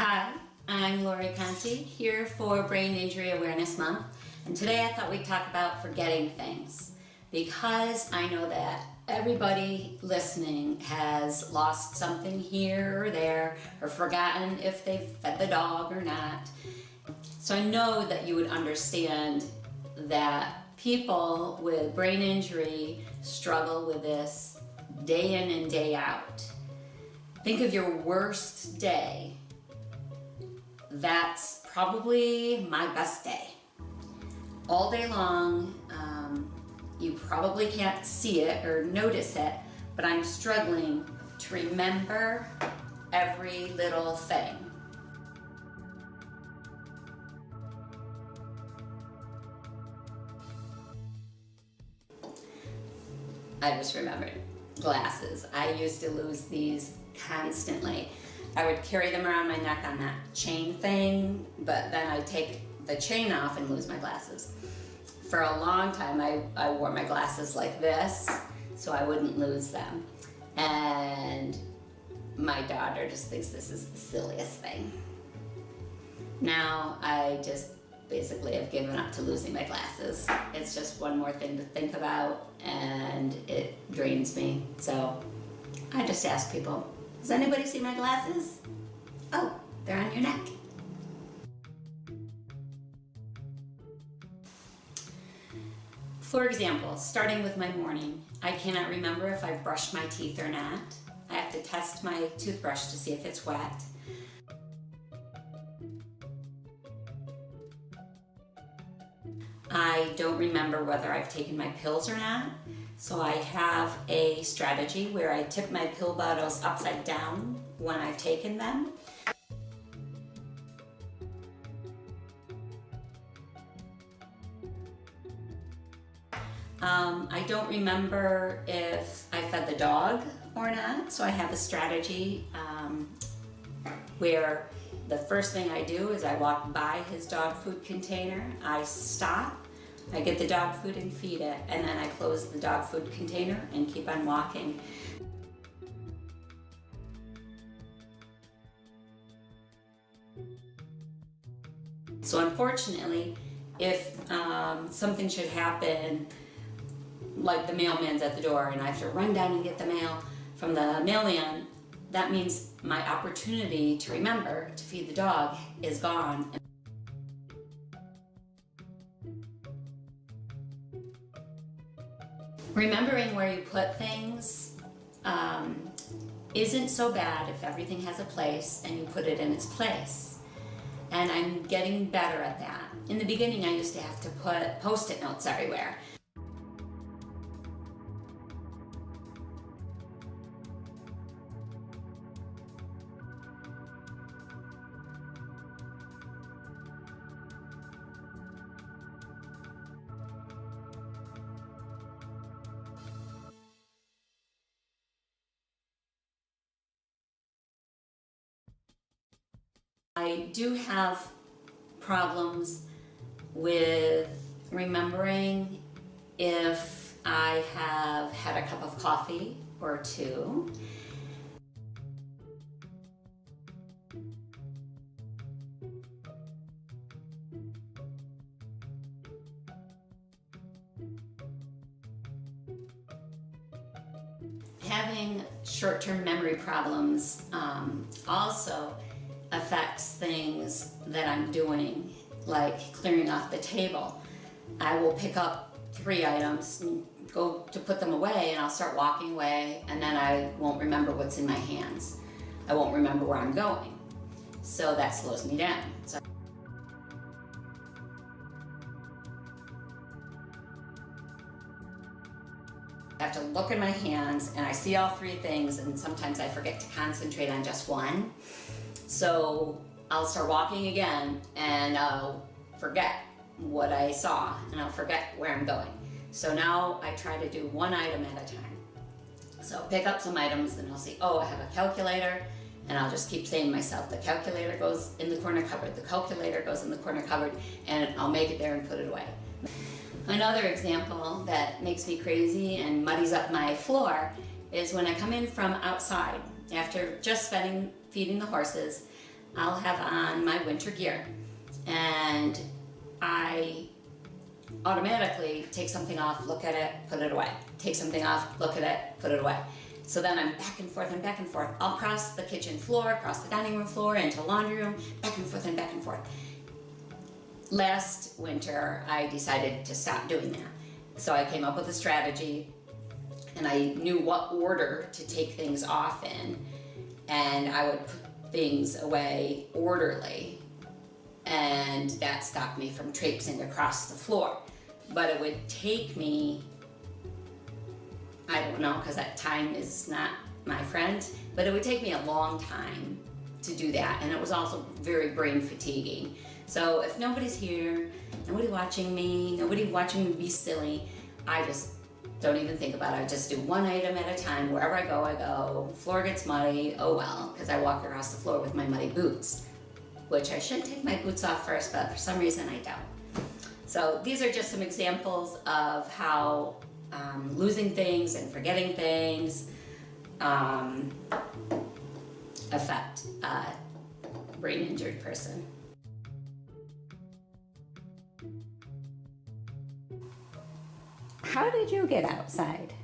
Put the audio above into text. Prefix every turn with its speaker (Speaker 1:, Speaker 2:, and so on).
Speaker 1: Hi, I'm Lori Conti here for Brain Injury Awareness Month, and today I thought we'd talk about forgetting things because I know that everybody listening has lost something here or there or forgotten if they've fed the dog or not. So I know that you would understand that people with brain injury struggle with this day in and day out. Think of your worst day. That's probably my best day. All day long, you probably can't see it or notice it, but I'm struggling to remember every little thing. I just remembered glasses. I used to lose these constantly. I would carry them around my neck on that chain thing, but then I'd take the chain off and lose my glasses. For a long time, I wore my glasses like this, so I wouldn't lose them. And my daughter just thinks this is the silliest thing. Now, I just basically have given up to losing my glasses. It's just one more thing to think about, and it drains me. So I just ask people, does anybody see my glasses? Oh, they're on your neck. For example, starting with my morning, I cannot remember if I've brushed my teeth or not. I have to test my toothbrush to see if it's wet. I don't remember whether I've taken my pills or not. So I have a strategy where I tip my pill bottles upside down when I've taken them. I don't remember if I fed the dog or not, so I have a strategy where the first thing I do is I walk by his dog food container, I stop, I get the dog food and feed it, and then I close the dog food container and keep on walking. So unfortunately, if something should happen, like the mailman's at the door and I have to run down and get the mail from the mailman, that means my opportunity to remember to feed the dog is gone. Remembering where you put things isn't so bad if everything has a place and you put it in its place. And I'm getting better at that. In the beginning, I used to have to put Post-it notes everywhere. I do have problems with remembering if I have had a cup of coffee or two. Having short-term memory problems also affects things that I'm doing, like clearing off the table. I will pick up 3 items and go to put them away, and I'll start walking away, and then I won't remember what's in my hands. I won't remember where I'm going. So that slows me down. So I have to look in my hands and I see all 3 things, and sometimes I forget to concentrate on just one. So I'll start walking again and I'll forget what I saw and I'll forget where I'm going. So now I try to do one item at a time. So pick up some items and I'll see, oh, I have a calculator, and I'll just keep saying to myself, the calculator goes in the corner cupboard, the calculator goes in the corner cupboard, and I'll make it there and put it away. Another example that makes me crazy and muddies up my floor is when I come in from outside after just feeding the horses. I'll have on my winter gear, and I automatically take something off, look at it, put it away. Take something off, look at it, put it away. So then I'm back and forth and back and forth, across the kitchen floor, across the dining room floor, into the laundry room, back and forth and back and forth. Last winter, I decided to stop doing that. So I came up with a strategy, and I knew what order to take things off in, and I would put things away orderly, and that stopped me from traipsing across the floor. But it would take me, I don't know, because that time is not my friend, but it would take me a long time to do that, and it was also very brain fatiguing. So if nobody's here, nobody watching me be silly, I just don't even think about it. I just do one item at a time. Wherever I go. Floor gets muddy, oh well, because I walk across the floor with my muddy boots, which I should take my boots off first, but for some reason I don't. So these are just some examples of how losing things and forgetting things affect a brain injured person. How did you get outside?